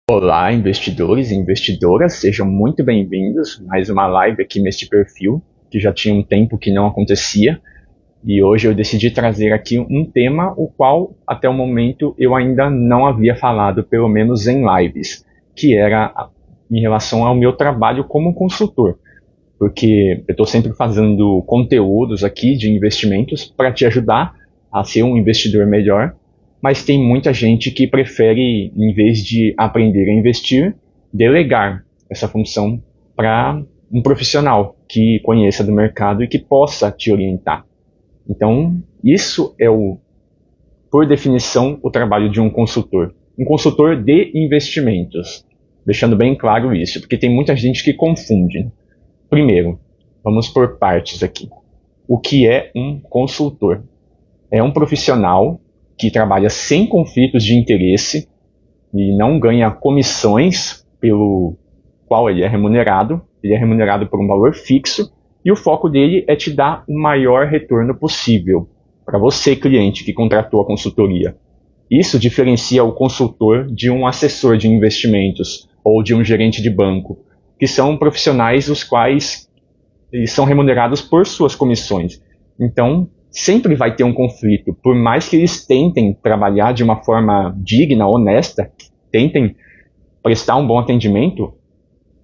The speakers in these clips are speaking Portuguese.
Olá, investidores e investidoras, sejam muito bem-vindos. Mais uma live aqui neste perfil, que já tinha um tempo que não acontecia. E hoje eu decidi trazer aqui um tema o qual, até o momento, eu ainda não havia falado, pelo menos em lives, que era em relação ao meu trabalho como consultor. Porque eu estou sempre fazendo conteúdos aqui de investimentos para te ajudar a ser um investidor melhor, mas tem muita gente que prefere, em vez de aprender a investir, delegar essa função para um profissional que conheça do mercado e que possa te orientar. Então, isso é por definição, o trabalho de um consultor. Um consultor de investimentos. Deixando bem claro isso, porque tem muita gente que confunde. Primeiro, vamos por partes aqui. O que é um consultor? É um profissional que trabalha sem conflitos de interesse e não ganha comissões pelo qual ele é remunerado. Ele é remunerado por um valor fixo e o foco dele é te dar o maior retorno possível para você, cliente, que contratou a consultoria. Isso diferencia o consultor de um assessor de investimentos ou de um gerente de banco, que são profissionais os quais eles são remunerados por suas comissões. Então, sempre vai ter um conflito. Por mais que eles tentem trabalhar de uma forma digna, honesta, tentem prestar um bom atendimento,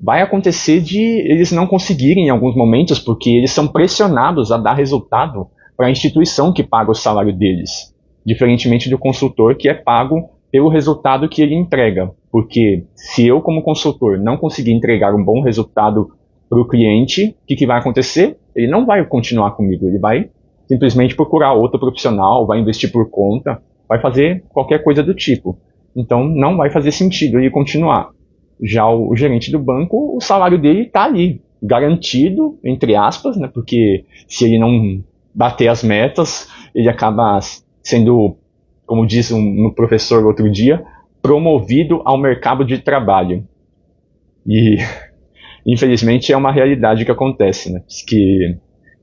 vai acontecer de eles não conseguirem em alguns momentos, porque eles são pressionados a dar resultado para a instituição que paga o salário deles, diferentemente do consultor que é pago pelo resultado que ele entrega. Porque se eu, como consultor, não conseguir entregar um bom resultado para o cliente, o que vai acontecer? Ele não vai continuar comigo, ele vai simplesmente procurar outro profissional, vai investir por conta, vai fazer qualquer coisa do tipo. Então, não vai fazer sentido ele continuar. Já o gerente do banco, o salário dele está ali, garantido, entre aspas, né? Porque se ele não bater as metas, ele acaba sendo, como disse um professor outro dia, promovido ao mercado de trabalho. E, infelizmente, é uma realidade que acontece, né? Que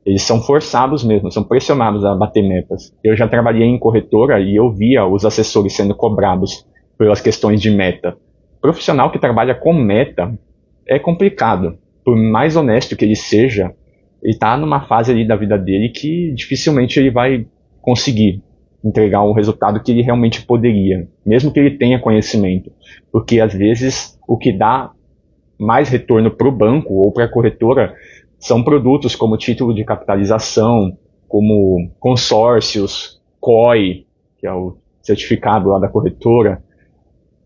eles são forçados mesmo, são pressionados a bater metas. Eu já trabalhei em corretora e eu via os assessores sendo cobrados pelas questões de meta. O profissional que trabalha com meta é complicado. Por mais honesto que ele seja, ele está numa fase ali da vida dele que dificilmente ele vai conseguir entregar o resultado que ele realmente poderia, mesmo que ele tenha conhecimento. Porque às vezes o que dá mais retorno para o banco ou para a corretora são produtos como título de capitalização, como consórcios, COI, que é o certificado lá da corretora,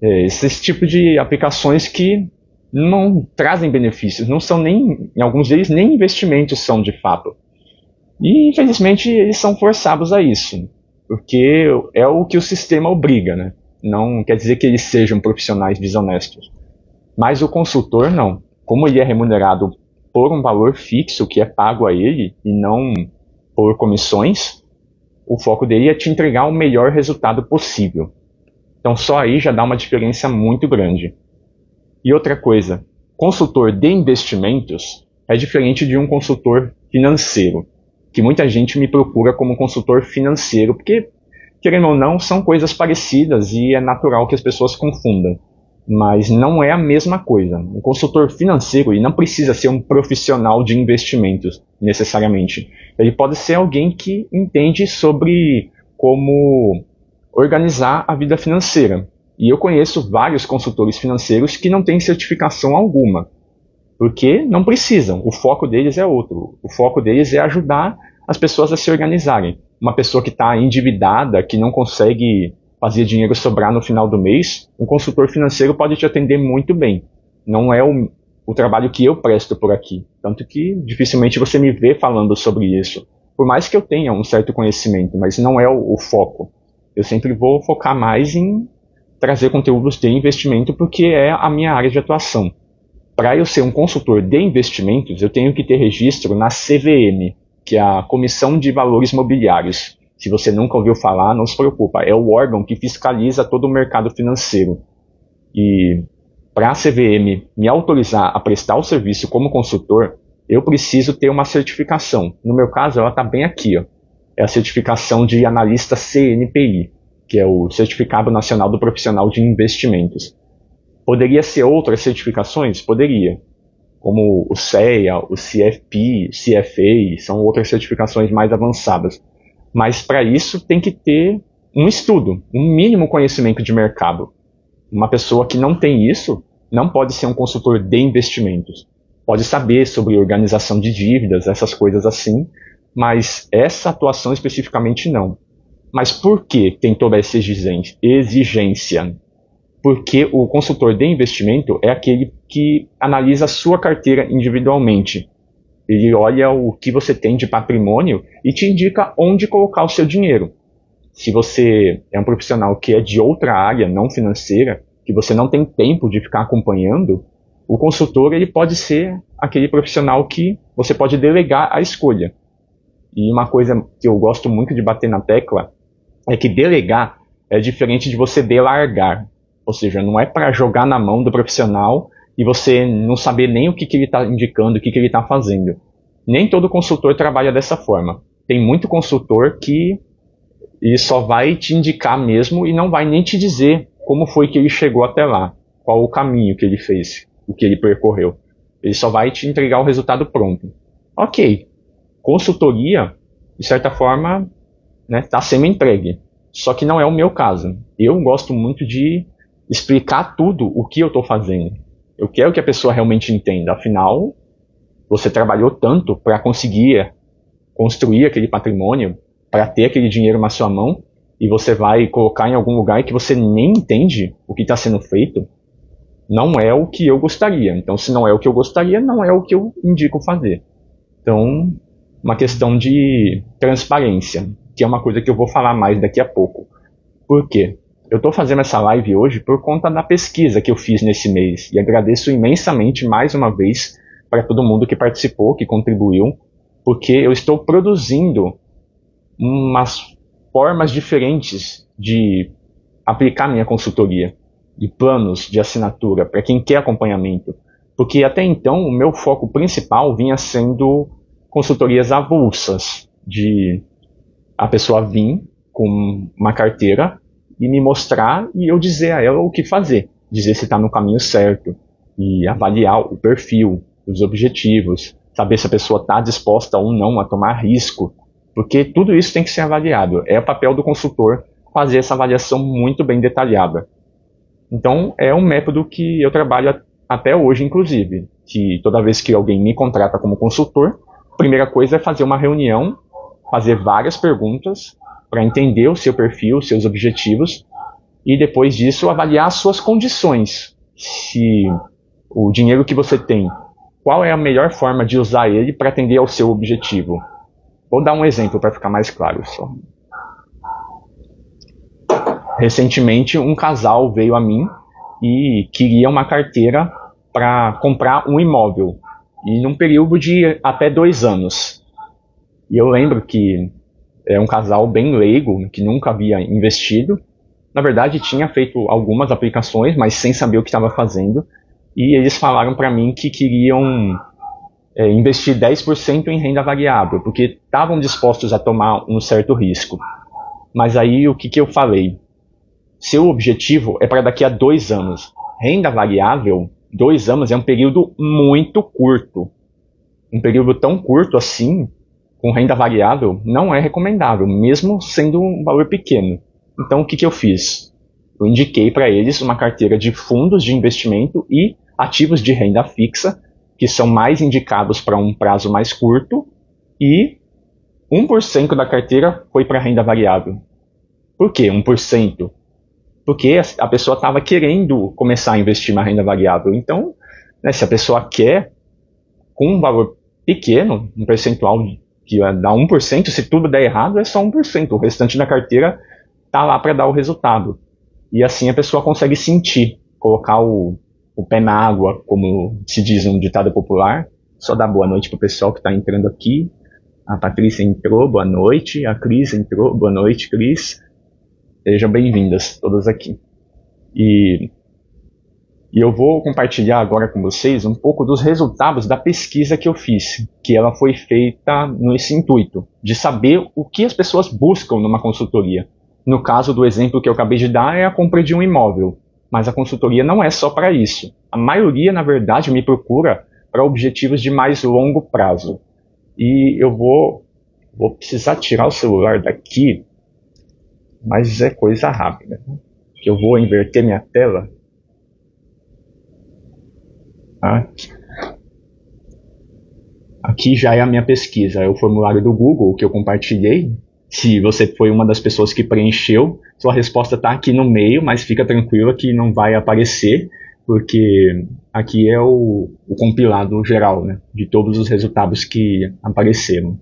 esses tipos de aplicações que não trazem benefícios, não são nem, em alguns deles, nem investimentos são de fato. E, infelizmente, eles são forçados a isso, porque é o que o sistema obriga, né? Não quer dizer que eles sejam profissionais desonestos. Mas o consultor, não. Como ele é remunerado por um valor fixo que é pago a ele e não por comissões, o foco dele é te entregar o melhor resultado possível. Então só aí já dá uma diferença muito grande. E outra coisa, consultor de investimentos é diferente de um consultor financeiro, que muita gente me procura como consultor financeiro, porque, querendo ou não, são coisas parecidas e é natural que as pessoas confundam. Mas não é a mesma coisa. Um consultor financeiro ele não precisa ser um profissional de investimentos, necessariamente. Ele pode ser alguém que entende sobre como organizar a vida financeira. E eu conheço vários consultores financeiros que não têm certificação alguma, porque não precisam. O foco deles é outro. O foco deles é ajudar as pessoas a se organizarem. Uma pessoa que está endividada, que não consegue fazer dinheiro sobrar no final do mês, um consultor financeiro pode te atender muito bem. Não é o trabalho que eu presto por aqui. Tanto que dificilmente você me vê falando sobre isso. Por mais que eu tenha um certo conhecimento, mas não é o foco. Eu sempre vou focar mais em trazer conteúdos de investimento porque é a minha área de atuação. Para eu ser um consultor de investimentos, eu tenho que ter registro na CVM, que é a Comissão de Valores Mobiliários. Se você nunca ouviu falar, não se preocupa, é o órgão que fiscaliza todo o mercado financeiro. E para a CVM me autorizar a prestar o serviço como consultor, eu preciso ter uma certificação. No meu caso, ela está bem aqui, ó. É a certificação de analista CNPI, que é o Certificado Nacional do Profissional de Investimentos. Poderia ser outras certificações? Poderia. Como o CEA, o CFP, CFA, são outras certificações mais avançadas. Mas para isso tem que ter um estudo, um mínimo conhecimento de mercado. Uma pessoa que não tem isso não pode ser um consultor de investimentos. Pode saber sobre organização de dívidas, essas coisas assim, mas essa atuação especificamente não. Mas por que tem toda essa exigência? Porque o consultor de investimento é aquele que analisa a sua carteira individualmente. Ele olha o que você tem de patrimônio e te indica onde colocar o seu dinheiro. Se você é um profissional que é de outra área, não financeira, que você não tem tempo de ficar acompanhando, o consultor ele pode ser aquele profissional que você pode delegar a escolha. E uma coisa que eu gosto muito de bater na tecla é que delegar é diferente de você delargar. Ou seja, não é para jogar na mão do profissional e você não saber nem o que ele está indicando, o que ele está fazendo. Nem todo consultor trabalha dessa forma. Tem muito consultor que ele só vai te indicar mesmo e não vai nem te dizer como foi que ele chegou até lá, qual o caminho que ele fez, o que ele percorreu. Ele só vai te entregar o resultado pronto. Ok, consultoria, de certa forma, está sendo entregue. Só que não é o meu caso. Eu gosto muito de explicar tudo o que eu estou fazendo. Eu quero que a pessoa realmente entenda. Afinal, você trabalhou tanto para conseguir construir aquele patrimônio, para ter aquele dinheiro na sua mão, e você vai colocar em algum lugar que você nem entende o que está sendo feito, não é o que eu gostaria. Então, se não é o que eu gostaria, não é o que eu indico fazer. Então, uma questão de transparência, que é uma coisa que eu vou falar mais daqui a pouco. Por quê? Eu estou fazendo essa live hoje por conta da pesquisa que eu fiz nesse mês, e agradeço imensamente mais uma vez para todo mundo que participou, que contribuiu, porque eu estou produzindo umas formas diferentes de aplicar minha consultoria, de planos de assinatura para quem quer acompanhamento. Porque até então o meu foco principal vinha sendo consultorias avulsas, de a pessoa vir com uma carteira e me mostrar e eu dizer a ela o que fazer, dizer se está no caminho certo e avaliar o perfil, os objetivos, saber se a pessoa está disposta ou não a tomar risco, porque tudo isso tem que ser avaliado. É o papel do consultor fazer essa avaliação muito bem detalhada. Então, é um método que eu trabalho até hoje, inclusive, que toda vez que alguém me contrata como consultor, a primeira coisa é fazer uma reunião, fazer várias perguntas para entender o seu perfil, os seus objetivos, e depois disso avaliar as suas condições. Se o dinheiro que você tem, qual é a melhor forma de usar ele para atender ao seu objetivo? Vou dar um exemplo para ficar mais claro só. Recentemente, um casal veio a mim e queria uma carteira para comprar um imóvel, e num período de até 2 anos. E eu lembro que é um casal bem leigo, que nunca havia investido. Na verdade, tinha feito algumas aplicações, mas sem saber o que estava fazendo. E eles falaram para mim que queriam investir 10% em renda variável, porque estavam dispostos a tomar um certo risco. Mas aí o que eu falei? Seu objetivo é para daqui a 2 anos. Renda variável, 2 anos é um período muito curto. Um período tão curto assim, com renda variável, não é recomendável, mesmo sendo um valor pequeno. Então o que eu fiz? Eu indiquei para eles uma carteira de fundos de investimento e ativos de renda fixa, que são mais indicados para um prazo mais curto, e 1% da carteira foi para renda variável. Por que 1%? Porque a pessoa estava querendo começar a investir na renda variável. Então, se a pessoa quer, com um valor pequeno, um percentual que dá 1%, se tudo der errado, é só 1%. O restante da carteira está lá para dar o resultado. E assim a pessoa consegue sentir, colocar o pé na água, como se diz um ditado popular. Só dar boa noite para o pessoal que está entrando aqui. A Patrícia entrou, boa noite. A Cris entrou, boa noite, Cris. Sejam bem-vindas todas aqui. E eu vou compartilhar agora com vocês um pouco dos resultados da pesquisa que eu fiz, que ela foi feita nesse intuito, de saber o que as pessoas buscam numa consultoria. No caso do exemplo que eu acabei de dar, é a compra de um imóvel. mas a consultoria não é só para isso. A maioria, na verdade, me procura para objetivos de mais longo prazo. E eu vou precisar tirar o celular daqui, mas é coisa rápida. Eu vou inverter minha tela. Aqui já é a minha pesquisa, é o formulário do Google que eu compartilhei. Se você foi uma das pessoas que preencheu, sua resposta está aqui no meio, mas fica tranquila que não vai aparecer, porque aqui é o compilado geral, né, de todos os resultados que apareceram.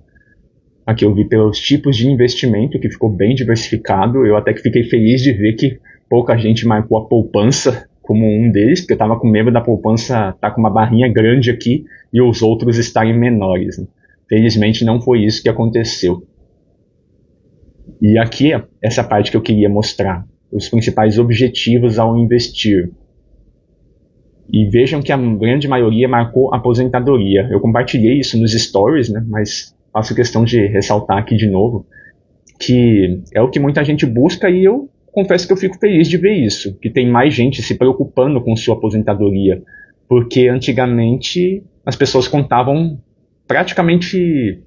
Aqui eu vi pelos tipos de investimento, que ficou bem diversificado. Eu até que fiquei feliz de ver que pouca gente marcou a poupança como um deles, porque eu estava com medo da poupança estar com uma barrinha grande aqui e os outros estarem menores, né? Felizmente não foi isso que aconteceu. E aqui, essa parte que eu queria mostrar, os principais objetivos ao investir. E vejam que a grande maioria marcou aposentadoria. Eu compartilhei isso nos stories, né, mas faço questão de ressaltar aqui de novo, que é o que muita gente busca e eu confesso que eu fico feliz de ver isso, que tem mais gente se preocupando com sua aposentadoria, porque antigamente as pessoas contavam praticamente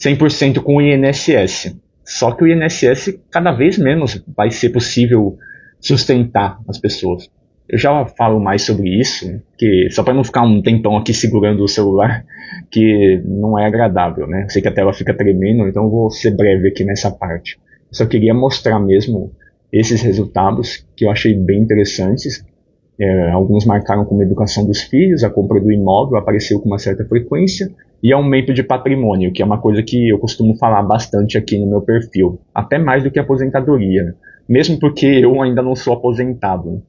100% com o INSS. Só que o INSS cada vez menos vai ser possível sustentar as pessoas. Eu já falo mais sobre isso, que só para não ficar um tempão aqui segurando o celular, que não é agradável, né? Eu sei que a tela fica tremendo, então eu vou ser breve aqui nessa parte. Eu só queria mostrar mesmo esses resultados que eu achei bem interessantes. Alguns marcaram como educação dos filhos, a compra do imóvel apareceu com uma certa frequência, e aumento de patrimônio, que é uma coisa que eu costumo falar bastante aqui no meu perfil, até mais do que aposentadoria, né? Mesmo porque eu ainda não sou aposentado, né?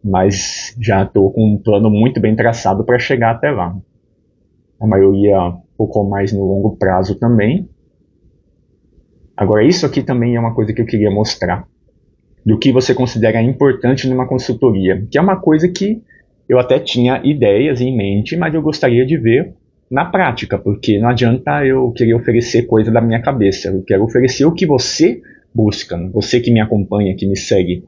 Mas já estou com um plano muito bem traçado para chegar até lá. A maioria focou mais no longo prazo também. Agora, isso aqui também é uma coisa que eu queria mostrar, do que você considera importante numa consultoria, que é uma coisa que eu até tinha ideias em mente, mas eu gostaria de ver na prática, porque não adianta eu querer oferecer coisa da minha cabeça, eu quero oferecer o que você busca, você que me acompanha, que me segue.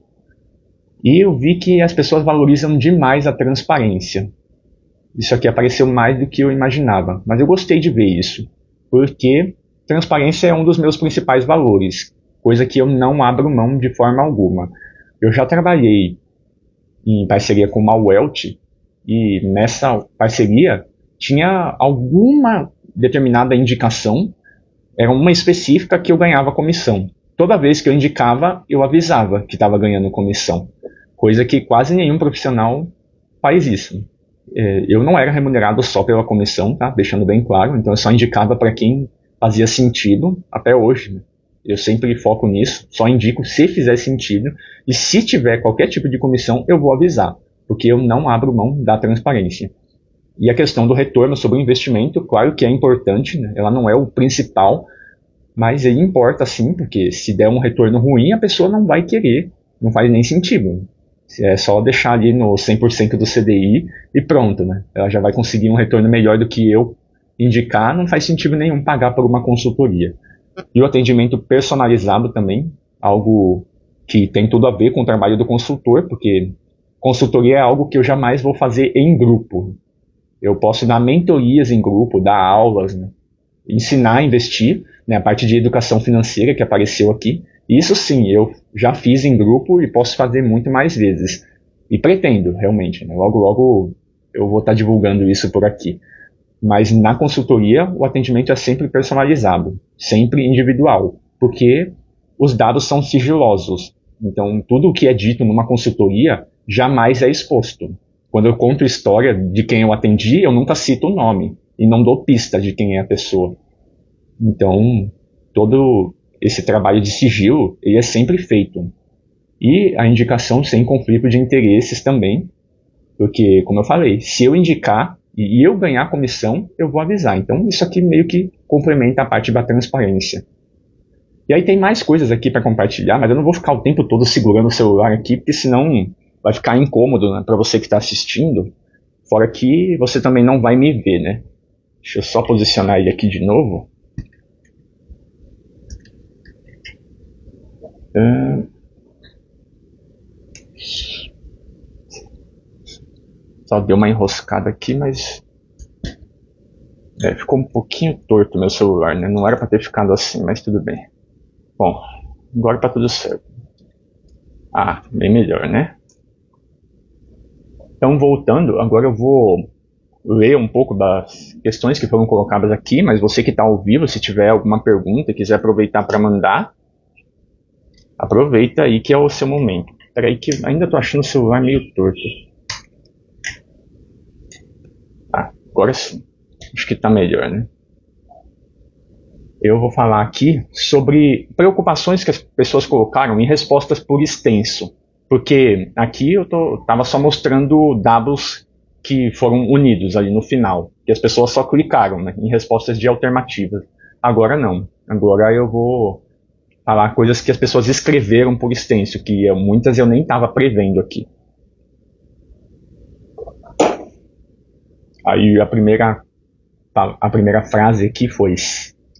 E eu vi que as pessoas valorizam demais a transparência. Isso aqui apareceu mais do que eu imaginava, mas eu gostei de ver isso, porque transparência é um dos meus principais valores, coisa que eu não abro mão de forma alguma. Eu já trabalhei em parceria com uma Wealth, e nessa parceria tinha alguma determinada indicação, era uma específica que eu ganhava comissão. Toda vez que eu indicava, eu avisava que estava ganhando comissão, coisa que quase nenhum profissional faz isso. Eu não era remunerado só pela comissão, tá? Deixando bem claro, então eu só indicava para quem fazia sentido, até hoje, né? Eu sempre foco nisso, só indico se fizer sentido, e se tiver qualquer tipo de comissão, eu vou avisar, porque eu não abro mão da transparência. E a questão do retorno sobre o investimento, claro que é importante, né? Ela não é o principal, mas ele importa sim, porque se der um retorno ruim, a pessoa não vai querer, não faz nem sentido. É só deixar ali no 100% do CDI e pronto, né? Ela já vai conseguir um retorno melhor do que eu indicar, não faz sentido nenhum pagar por uma consultoria. E o atendimento personalizado também, algo que tem tudo a ver com o trabalho do consultor, porque consultoria é algo que eu jamais vou fazer em grupo. Eu posso dar mentorias em grupo, dar aulas, né? Ensinar a investir, né? A parte de educação financeira que apareceu aqui. Isso sim, eu já fiz em grupo e posso fazer muito mais vezes. E pretendo, realmente, né? Logo, logo eu vou estar divulgando isso por aqui. Mas na consultoria, o atendimento é sempre personalizado, sempre individual, porque os dados são sigilosos. Então, tudo o que é dito numa consultoria jamais é exposto. Quando eu conto história de quem eu atendi, eu nunca cito o nome e não dou pista de quem é a pessoa. Então, todo esse trabalho de sigilo, ele é sempre feito. E a indicação sem conflito de interesses também, porque, como eu falei, se eu indicar e eu ganhar comissão, eu vou avisar. Então, isso aqui meio que complementa a parte da transparência. E aí tem mais coisas aqui para compartilhar, mas eu não vou ficar o tempo todo segurando o celular aqui, porque senão vai ficar incômodo, né, para você que está assistindo. Fora que você também não vai me ver, né? Deixa eu só posicionar ele aqui de novo. Só deu uma enroscada aqui, mas ficou um pouquinho torto meu celular, né? Não era para ter ficado assim, mas tudo bem. Bom, agora tá tudo certo. Bem melhor, né? Então, voltando, agora eu vou ler um pouco das questões que foram colocadas aqui, mas você que está ao vivo, se tiver alguma pergunta e quiser aproveitar para mandar, aproveita aí que é o seu momento. Peraí que ainda estou achando o celular meio torto. Agora sim. Acho que está melhor, né? Eu vou falar aqui sobre preocupações que as pessoas colocaram em respostas por extenso. Porque aqui eu estava só mostrando dados que foram unidos ali no final, que as pessoas só clicaram, né, em respostas de alternativas. Agora não. Agora eu vou falar coisas que as pessoas escreveram por extenso, que muitas eu nem estava prevendo aqui. Aí a primeira frase aqui foi: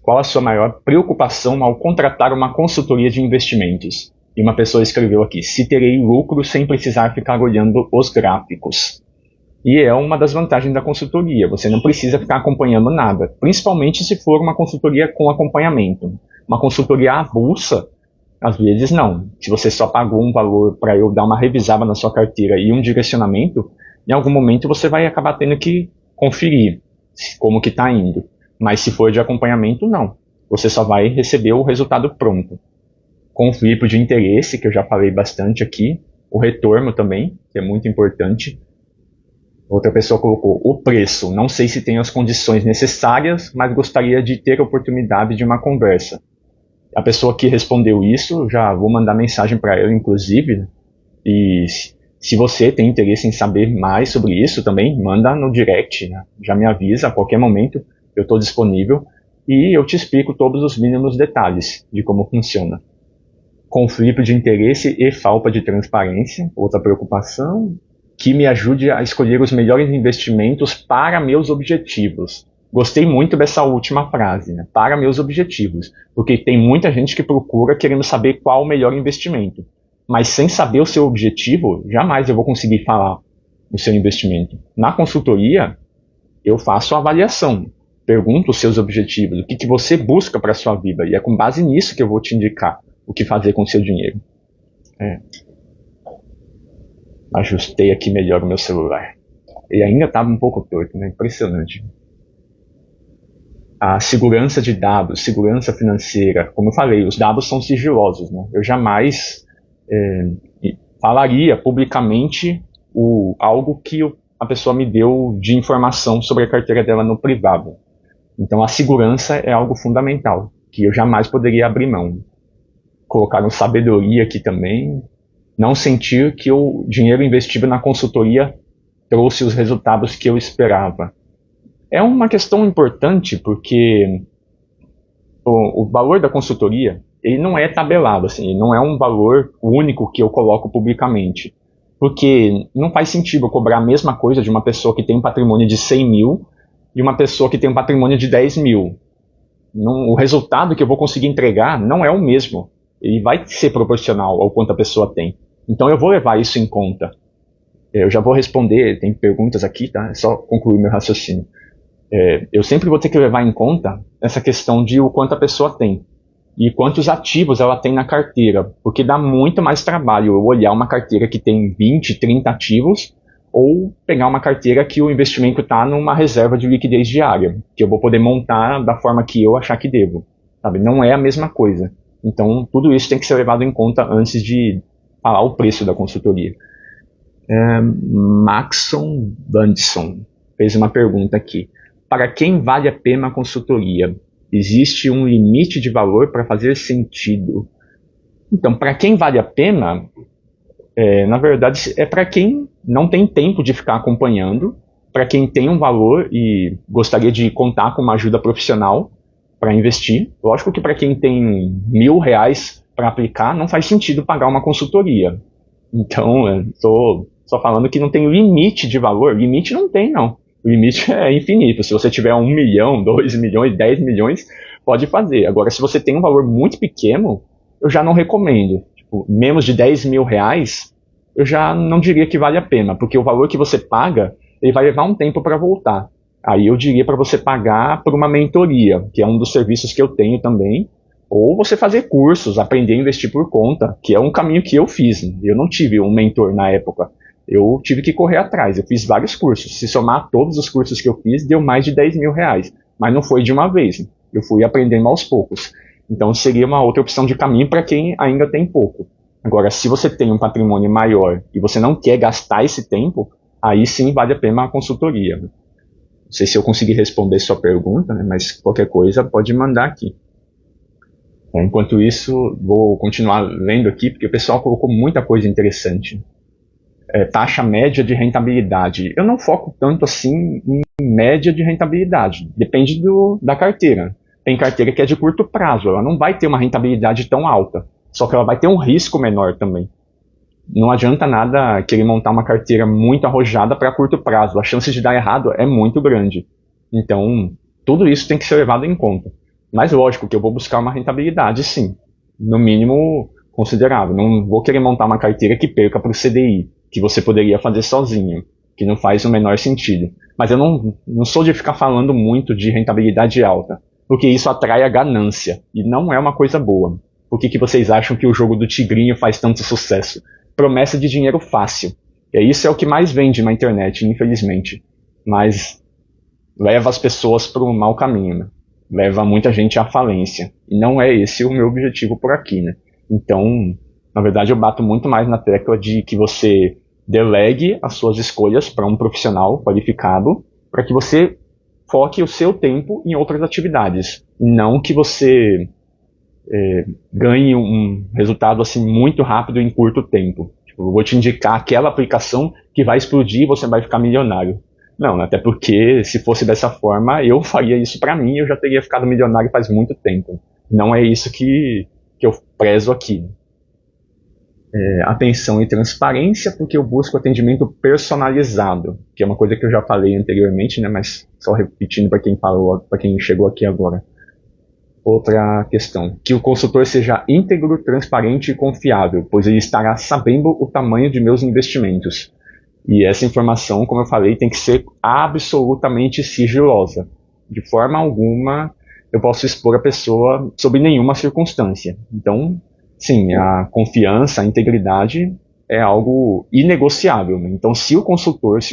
qual a sua maior preocupação ao contratar uma consultoria de investimentos? E uma pessoa escreveu aqui: se terei lucro sem precisar ficar olhando os gráficos. E é uma das vantagens da consultoria, você não precisa ficar acompanhando nada, principalmente se for uma consultoria com acompanhamento. Uma consultoria avulsa, às vezes não. Se você só pagou um valor para eu dar uma revisada na sua carteira e um direcionamento, em algum momento você vai acabar tendo que conferir como que está indo. Mas se for de acompanhamento, não. Você só vai receber o resultado pronto. Conflito de interesse, que eu já falei bastante aqui. O retorno também, que é muito importante. Outra pessoa colocou: o preço. Não sei se tenho as condições necessárias, mas gostaria de ter a oportunidade de uma conversa. A pessoa que respondeu isso, já vou mandar mensagem para ela, inclusive. E se você tem interesse em saber mais sobre isso também, manda no direct, né? Já me avisa a qualquer momento, eu estou disponível. E eu te explico todos os mínimos detalhes de como funciona. Conflito de interesse e falta de transparência, outra preocupação. Que me ajude a escolher os melhores investimentos para meus objetivos. Gostei muito dessa última frase, né? Para meus objetivos. Porque tem muita gente que procura querendo saber qual o melhor investimento. Mas sem saber o seu objetivo, jamais eu vou conseguir falar o seu investimento. Na consultoria, eu faço a avaliação. Pergunto os seus objetivos, o que você busca para a sua vida. E é com base nisso que eu vou te indicar o que fazer com o seu dinheiro. Ajustei aqui melhor o meu celular. Ele ainda estava um pouco torto, né? Impressionante. A segurança de dados, segurança financeira. Como eu falei, os dados são sigilosos, né? Eu jamais falaria publicamente algo que a pessoa me deu de informação sobre a carteira dela no privado. Então a segurança é algo fundamental, que eu jamais poderia abrir mão. Colocaram sabedoria aqui também. Não sentir que o dinheiro investido na consultoria trouxe os resultados que eu esperava. É uma questão importante porque o valor da consultoria, ele não é tabelado, assim, ele não é um valor único que eu coloco publicamente. Porque não faz sentido eu cobrar a mesma coisa de uma pessoa que tem um patrimônio de 100 mil e uma pessoa que tem um patrimônio de 10 mil. O resultado que eu vou conseguir entregar não é o mesmo. Ele vai ser proporcional ao quanto a pessoa tem. Então eu vou levar isso em conta. Eu já vou responder, tem perguntas aqui, tá? É só concluir meu raciocínio. Eu sempre vou ter que levar em conta essa questão de o quanto a pessoa tem e quantos ativos ela tem na carteira, porque dá muito mais trabalho eu olhar uma carteira que tem 20, 30 ativos ou pegar uma carteira que o investimento está numa reserva de liquidez diária, que eu vou poder montar da forma que eu achar que devo. Sabe? Não é a mesma coisa. Então tudo isso tem que ser levado em conta antes de falar o preço da consultoria. Maxon Bandson fez uma pergunta aqui. Para quem vale a pena a consultoria? Existe um limite de valor para fazer sentido? Então, para quem vale a pena, na verdade, é para quem não tem tempo de ficar acompanhando, para quem tem um valor e gostaria de contar com uma ajuda profissional para investir. Lógico que para quem tem R$1.000 para aplicar, não faz sentido pagar uma consultoria. Então, estou só falando que não tem limite de valor. Limite não tem, não. O limite é infinito. Se você tiver 1 milhão, 2 milhões, 10 milhões, pode fazer. Agora, se você tem um valor muito pequeno, eu já não recomendo. Tipo, menos de R$10.000, eu já não diria que vale a pena, porque o valor que você paga, ele vai levar um tempo para voltar. Aí eu diria para você pagar por uma mentoria, que é um dos serviços que eu tenho também, ou você fazer cursos, aprender a investir por conta, que é um caminho que eu fiz. Eu não tive um mentor na época, eu tive que correr atrás, eu fiz vários cursos. Se somar todos os cursos que eu fiz, deu mais de 10 mil reais, mas não foi de uma vez, eu fui aprendendo aos poucos. Então seria uma outra opção de caminho para quem ainda tem pouco. Agora, se você tem um patrimônio maior e você não quer gastar esse tempo, aí sim vale a pena a consultoria. Não sei se eu consegui responder sua pergunta, né, mas qualquer coisa pode mandar aqui. Bom, enquanto isso, vou continuar lendo aqui, porque o pessoal colocou muita coisa interessante. Taxa média de rentabilidade. Eu não foco tanto assim em média de rentabilidade. Depende da carteira. Tem carteira que é de curto prazo, ela não vai ter uma rentabilidade tão alta, só que ela vai ter um risco menor também. Não adianta nada querer montar uma carteira muito arrojada para curto prazo, a chance de dar errado é muito grande. Então, tudo isso tem que ser levado em conta. Mas lógico que eu vou buscar uma rentabilidade, sim, no mínimo considerável. Não vou querer montar uma carteira que perca para o CDI, que você poderia fazer sozinho, que não faz o menor sentido. Mas eu não sou de ficar falando muito de rentabilidade alta, porque isso atrai a ganância, e não é uma coisa boa. Por que vocês acham que o jogo do tigrinho faz tanto sucesso? Promessa de dinheiro fácil. E isso é o que mais vende na internet, infelizmente. Mas leva as pessoas para o mau caminho, né? Leva muita gente à falência. E não é esse o meu objetivo por aqui, né? Então, na verdade, eu bato muito mais na tecla de que você delegue as suas escolhas para um profissional qualificado, para que você foque o seu tempo em outras atividades. Não que você ganhe um resultado assim muito rápido em curto tempo. Tipo, eu vou te indicar aquela aplicação que vai explodir e você vai ficar milionário. Não, até porque se fosse dessa forma, eu faria isso para mim e eu já teria ficado milionário faz muito tempo. Não é isso que eu prezo aqui. Atenção e transparência, porque eu busco atendimento personalizado, que é uma coisa que eu já falei anteriormente, né, mas só repetindo para quem falou, para quem chegou aqui agora. Outra questão, que o consultor seja íntegro, transparente e confiável, pois ele estará sabendo o tamanho de meus investimentos. E essa informação, como eu falei, tem que ser absolutamente sigilosa. De forma alguma eu posso expor a pessoa sob nenhuma circunstância. Então, sim, a confiança, a integridade é algo inegociável. Então, se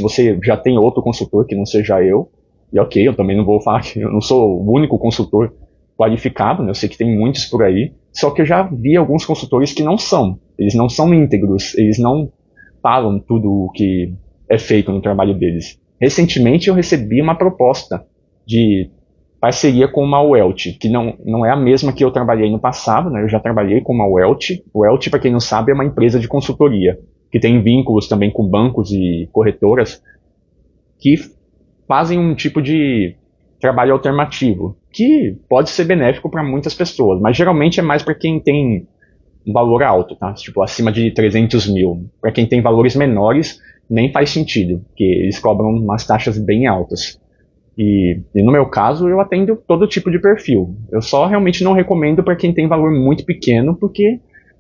você já tem outro consultor que não seja eu, e ok, eu também não vou falar que eu não sou o único consultor qualificado, né? Eu sei que tem muitos por aí, só que eu já vi alguns consultores que não são. Eles não são íntegros, eles não falam tudo o que é feito no trabalho deles. Recentemente eu recebi uma proposta de parceria com uma Welt, que não é a mesma que eu trabalhei no passado, né? Eu já trabalhei com uma Welt. Welt, para quem não sabe, é uma empresa de consultoria, que tem vínculos também com bancos e corretoras, que fazem um tipo de trabalho alternativo, que pode ser benéfico para muitas pessoas, mas geralmente é mais para quem tem um valor alto, tá? Tipo, acima de 300 mil. Para quem tem valores menores, nem faz sentido, porque eles cobram umas taxas bem altas. E no meu caso, eu atendo todo tipo de perfil. Eu só realmente não recomendo para quem tem valor muito pequeno, porque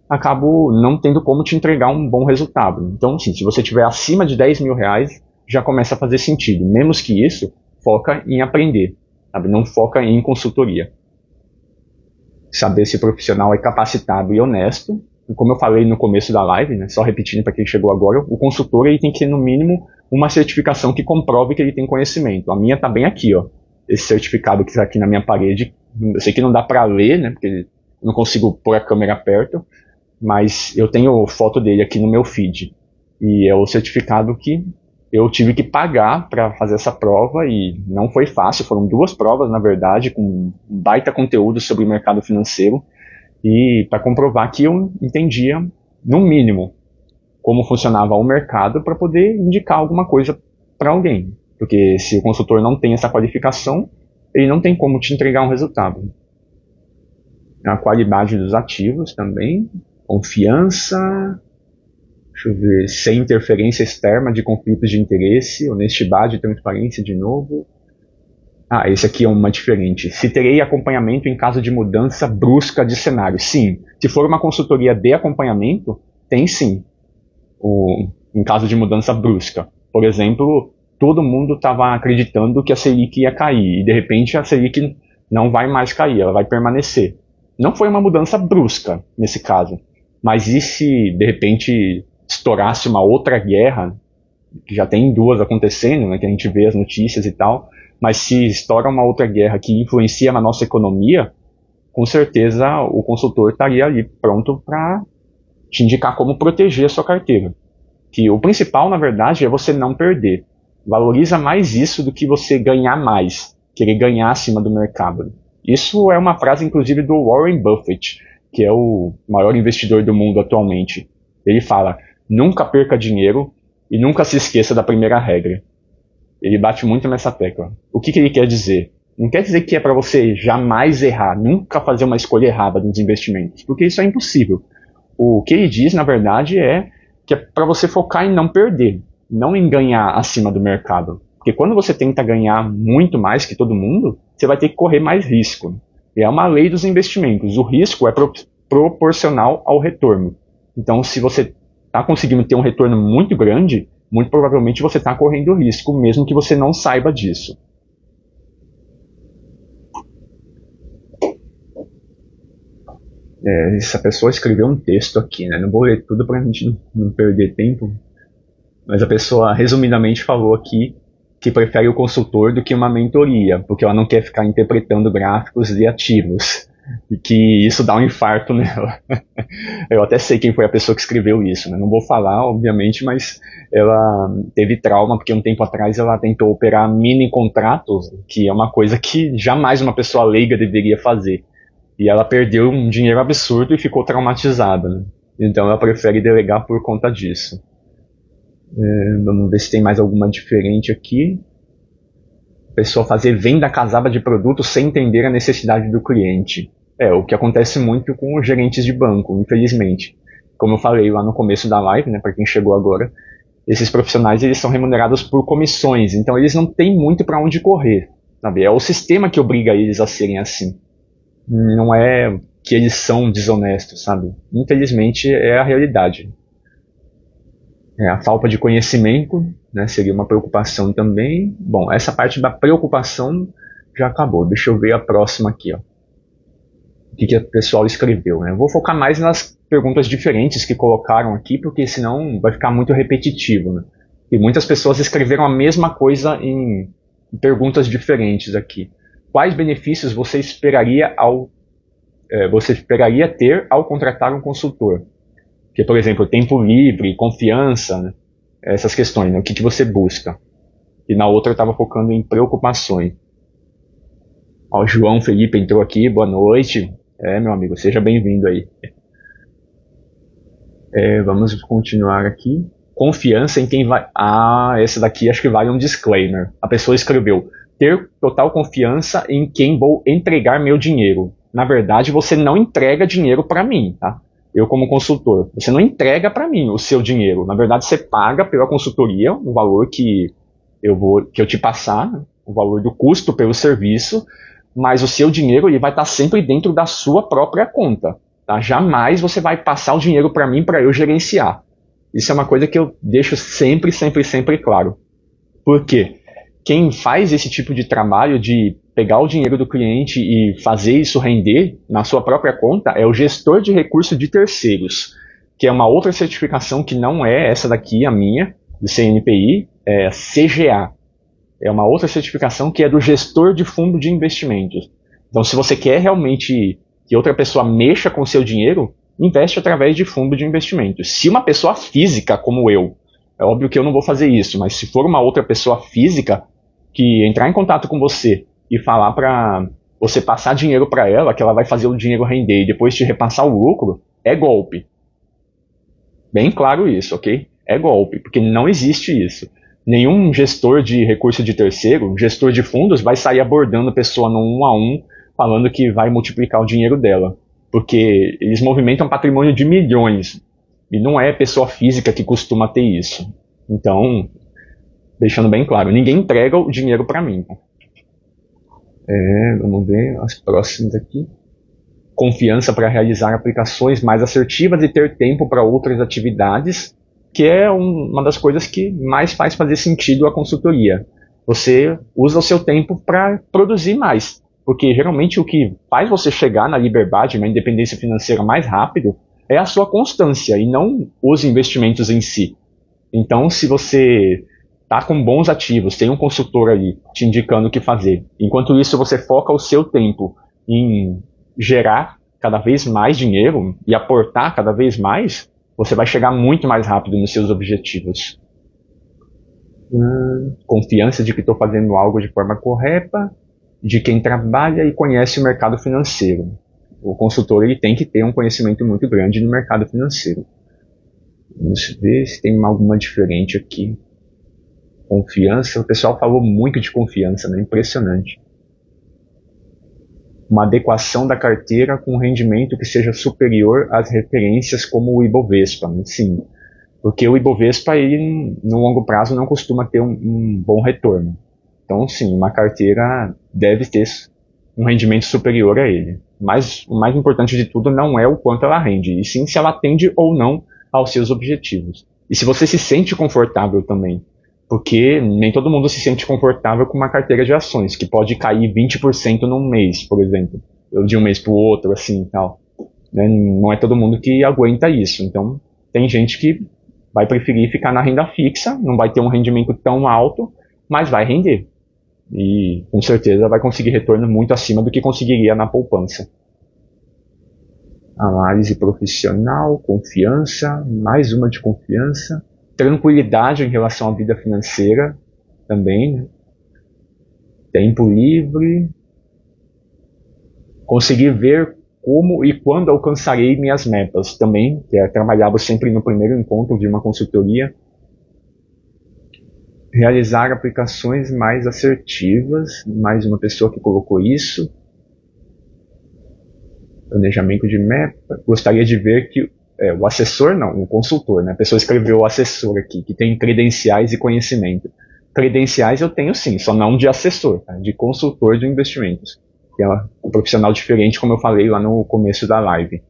acabo não tendo como te entregar um bom resultado. Então, assim, se você tiver acima de 10 mil reais, já começa a fazer sentido. Menos que isso, foca em aprender, sabe? Não foca em consultoria. Saber se o profissional é capacitado e honesto. E como eu falei no começo da live, né, só repetindo para quem chegou agora, o consultor ele tem que ter no mínimo uma certificação que comprove que ele tem conhecimento. A minha está bem aqui, ó. Esse certificado que está aqui na minha parede. Eu sei que não dá para ler, né, porque eu não consigo pôr a câmera perto, mas eu tenho foto dele aqui no meu feed. E é o certificado que eu tive que pagar para fazer essa prova e não foi fácil, foram 2 provas, na verdade, com baita conteúdo sobre o mercado financeiro e para comprovar que eu entendia, no mínimo, como funcionava o mercado para poder indicar alguma coisa para alguém. Porque se o consultor não tem essa qualificação, ele não tem como te entregar um resultado. A qualidade dos ativos também, confiança, deixa eu ver, sem interferência externa de conflitos de interesse, honestidade e transparência de novo. Esse aqui é uma diferente. Se terei acompanhamento em caso de mudança brusca de cenário. Sim. Se for uma consultoria de acompanhamento, tem sim. em caso de mudança brusca. Por exemplo, todo mundo estava acreditando que a Selic ia cair, e de repente a Selic não vai mais cair, ela vai permanecer. Não foi uma mudança brusca nesse caso, mas e se de repente estourasse uma outra guerra, que já tem duas acontecendo, né, que a gente vê as notícias e tal, mas se estoura uma outra guerra que influencia na nossa economia, com certeza o consultor estaria ali pronto para te indicar como proteger a sua carteira. Que o principal, na verdade, é você não perder. Valoriza mais isso do que você ganhar mais, querer ganhar acima do mercado. Isso é uma frase, inclusive, do Warren Buffett, que é o maior investidor do mundo atualmente. Ele fala, nunca perca dinheiro e nunca se esqueça da primeira regra. Ele bate muito nessa tecla. O que ele quer dizer? Não quer dizer que é para você jamais errar, nunca fazer uma escolha errada nos investimentos, porque isso é impossível. O que ele diz, na verdade, é que é para você focar em não perder, não em ganhar acima do mercado. Porque quando você tenta ganhar muito mais que todo mundo, você vai ter que correr mais risco. E é uma lei dos investimentos. O risco é proporcional ao retorno. Então, se você está conseguindo ter um retorno muito grande, muito provavelmente você está correndo risco, mesmo que você não saiba disso. Essa pessoa escreveu um texto aqui, né? Não vou ler tudo para a gente não perder tempo, mas a pessoa resumidamente falou aqui que prefere o consultor do que uma mentoria, porque ela não quer ficar interpretando gráficos de ativos, e que isso dá um infarto nela. Eu até sei quem foi a pessoa que escreveu isso, né? Não vou falar, obviamente, mas ela teve trauma, porque um tempo atrás ela tentou operar mini contratos, que é uma coisa que jamais uma pessoa leiga deveria fazer. E ela perdeu um dinheiro absurdo e ficou traumatizada, né? Então ela prefere delegar por conta disso. Vamos ver se tem mais alguma diferente aqui. A pessoa fazer venda casada de produtos sem entender a necessidade do cliente. O que acontece muito com os gerentes de banco, infelizmente. Como eu falei lá no começo da live, né, para quem chegou agora, esses profissionais eles são remunerados por comissões, então eles não têm muito para onde correr, sabe? É o sistema que obriga eles a serem assim. Não é que eles são desonestos, sabe? Infelizmente é a realidade. A falta de conhecimento, né, seria uma preocupação também. Bom, essa parte da preocupação já acabou. Deixa eu ver a próxima aqui, ó. O que o pessoal escreveu, né? Eu vou focar mais nas perguntas diferentes que colocaram aqui, porque senão vai ficar muito repetitivo, né? E muitas pessoas escreveram a mesma coisa em perguntas diferentes aqui. Quais benefícios você esperaria ter ao contratar um consultor? Que, por exemplo, tempo livre, confiança, né? Essas questões, né? O que você busca? E na outra eu estava focando em preocupações. Ó, o João Felipe entrou aqui, boa noite. Meu amigo, seja bem-vindo aí. Vamos continuar aqui. Confiança em quem vai... essa daqui acho que vale um disclaimer. A pessoa escreveu, ter total confiança em quem vou entregar meu dinheiro. Na verdade, você não entrega dinheiro para mim, tá? Eu como consultor, você não entrega para mim o seu dinheiro. Na verdade, você paga pela consultoria o valor que eu te passar, né? O valor do custo pelo serviço, mas o seu dinheiro ele vai estar sempre dentro da sua própria conta. Tá? Jamais você vai passar o dinheiro para mim para eu gerenciar. Isso é uma coisa que eu deixo sempre, sempre, sempre claro. Por quê? Quem faz esse tipo de trabalho de pegar o dinheiro do cliente e fazer isso render na sua própria conta é o gestor de recurso de terceiros, que é uma outra certificação que não é essa daqui, a minha, do CNPI, é CGA. É uma outra certificação que é do gestor de fundo de investimentos. Então, se você quer realmente que outra pessoa mexa com o seu dinheiro, investe através de fundo de investimentos. Se uma pessoa física como eu, é óbvio que eu não vou fazer isso, mas se for uma outra pessoa física que entrar em contato com você e falar para você passar dinheiro para ela, que ela vai fazer o dinheiro render e depois te repassar o lucro, é golpe. Bem claro isso, ok? É golpe, porque não existe isso. Nenhum gestor de recurso de terceiro, gestor de fundos, vai sair abordando a pessoa no 1 a 1, falando que vai multiplicar o dinheiro dela. Porque eles movimentam patrimônio de milhões. E não é pessoa física que costuma ter isso. Então, deixando bem claro, ninguém entrega o dinheiro para mim. Vamos ver as próximas aqui. Confiança para realizar aplicações mais assertivas e ter tempo para outras atividades. que é uma das coisas que mais faz fazer sentido a consultoria. Você usa o seu tempo para produzir mais, porque geralmente o que faz você chegar na liberdade, na independência financeira mais rápido, é a sua constância e não os investimentos em si. Então, se você está com bons ativos, tem um consultor ali te indicando o que fazer, enquanto isso você foca o seu tempo em gerar cada vez mais dinheiro e aportar cada vez mais, você vai chegar muito mais rápido nos seus objetivos. Confiança de que estou fazendo algo de forma correta, de quem trabalha e conhece o mercado financeiro. O consultor ele tem que ter um conhecimento muito grande no mercado financeiro. Vamos ver se tem alguma diferente aqui. Confiança, o pessoal falou muito de confiança, né? Impressionante. Uma adequação da carteira com um rendimento que seja superior às referências como o Ibovespa, né? Sim, porque o Ibovespa ele, no longo prazo não costuma ter um bom retorno. Então, sim, uma carteira deve ter um rendimento superior a ele. Mas o mais importante de tudo não é o quanto ela rende, e sim se ela atende ou não aos seus objetivos. E se você se sente confortável também, porque nem todo mundo se sente confortável com uma carteira de ações, que pode cair 20% num mês, por exemplo, ou de um mês para o outro, assim, tal. Né? Não é todo mundo que aguenta isso. Então, tem gente que vai preferir ficar na renda fixa, não vai ter um rendimento tão alto, mas vai render. E, com certeza, vai conseguir retorno muito acima do que conseguiria na poupança. Análise profissional, confiança, mais uma de confiança. Tranquilidade em relação à vida financeira também, né? Tempo livre, conseguir ver como e quando alcançarei minhas metas também, que é trabalhava sempre no primeiro encontro de uma consultoria. Realizar aplicações mais assertivas, mais uma pessoa que colocou isso. Planejamento de meta, gostaria de ver que o assessor não, o consultor, né? A pessoa escreveu o assessor aqui, que tem credenciais e conhecimento. Credenciais eu tenho sim, só não de assessor, tá? De consultor de investimentos, que é um profissional diferente, como eu falei lá no começo da live.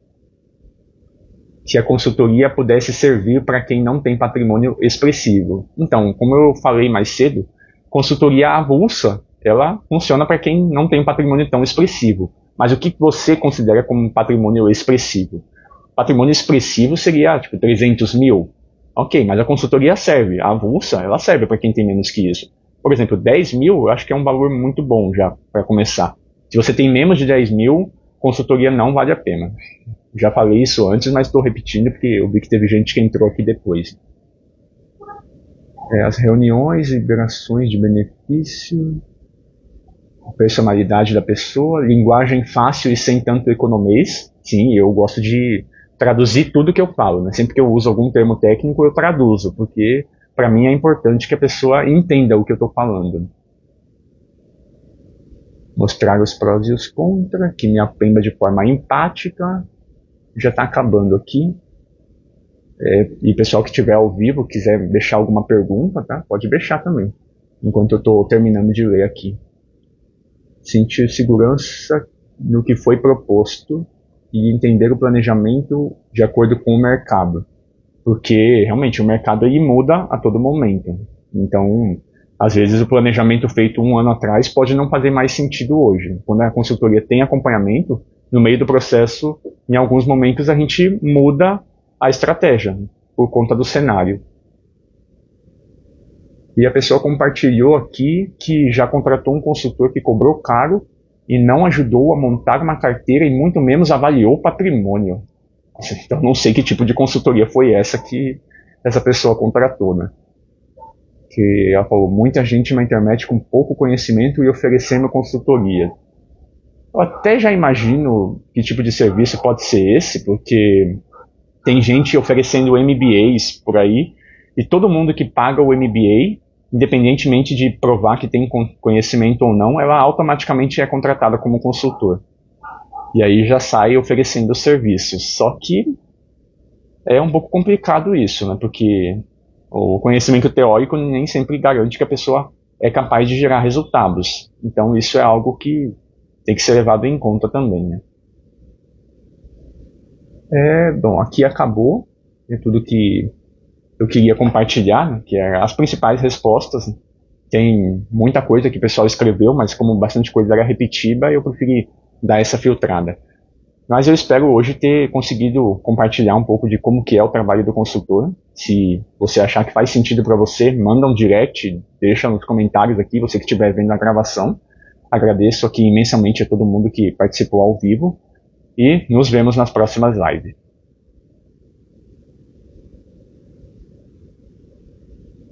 Que a consultoria pudesse servir para quem não tem patrimônio expressivo. Então, como eu falei mais cedo, consultoria avulsa, ela funciona para quem não tem um patrimônio tão expressivo. Mas o que você considera como patrimônio expressivo? Patrimônio expressivo seria, tipo, 300 mil. Ok, mas a consultoria serve. A avulsa, ela serve para quem tem menos que isso. Por exemplo, 10 mil, eu acho que é um valor muito bom já, para começar. Se você tem menos de 10 mil, consultoria não vale a pena. Já falei isso antes, mas estou repetindo porque eu vi que teve gente que entrou aqui depois. As reuniões, liberações de benefício, personalidade da pessoa, linguagem fácil e sem tanto economês. Sim, eu gosto de traduzir tudo que eu falo, né? Sempre que eu uso algum termo técnico, eu traduzo, porque para mim é importante que a pessoa entenda o que eu estou falando. Mostrar os prós e os contras, que me aprenda de forma empática. Já está acabando aqui. E pessoal que estiver ao vivo, quiser deixar alguma pergunta, tá? Pode deixar também, enquanto eu estou terminando de ler aqui. Sentir segurança no que foi proposto e entender o planejamento de acordo com o mercado. Porque, realmente, o mercado ele muda a todo momento. Então, às vezes, o planejamento feito um ano atrás pode não fazer mais sentido hoje. Quando a consultoria tem acompanhamento, no meio do processo, em alguns momentos, a gente muda a estratégia por conta do cenário. E a pessoa compartilhou aqui que já contratou um consultor que cobrou caro e não ajudou a montar uma carteira e muito menos avaliou o patrimônio. Então não sei que tipo de consultoria foi essa que essa pessoa contratou, né? Que ela falou, muita gente na internet com pouco conhecimento e oferecendo consultoria. Eu até já imagino que tipo de serviço pode ser esse, porque tem gente oferecendo MBAs por aí, e todo mundo que paga o MBA, independentemente de provar que tem conhecimento ou não, ela automaticamente é contratada como consultor. E aí já sai oferecendo serviços. Só que é um pouco complicado isso, né? Porque o conhecimento teórico nem sempre garante que a pessoa é capaz de gerar resultados. Então isso é algo que tem que ser levado em conta também, né? Bom, aqui acabou. É tudo que eu queria compartilhar, né, que eram as principais respostas. Tem muita coisa que o pessoal escreveu, mas como bastante coisa era repetida, eu preferi dar essa filtrada. Mas eu espero hoje ter conseguido compartilhar um pouco de como que é o trabalho do consultor. Se você achar que faz sentido para você, manda um direct, deixa nos comentários aqui, você que estiver vendo a gravação. Agradeço aqui imensamente a todo mundo que participou ao vivo e nos vemos nas próximas lives.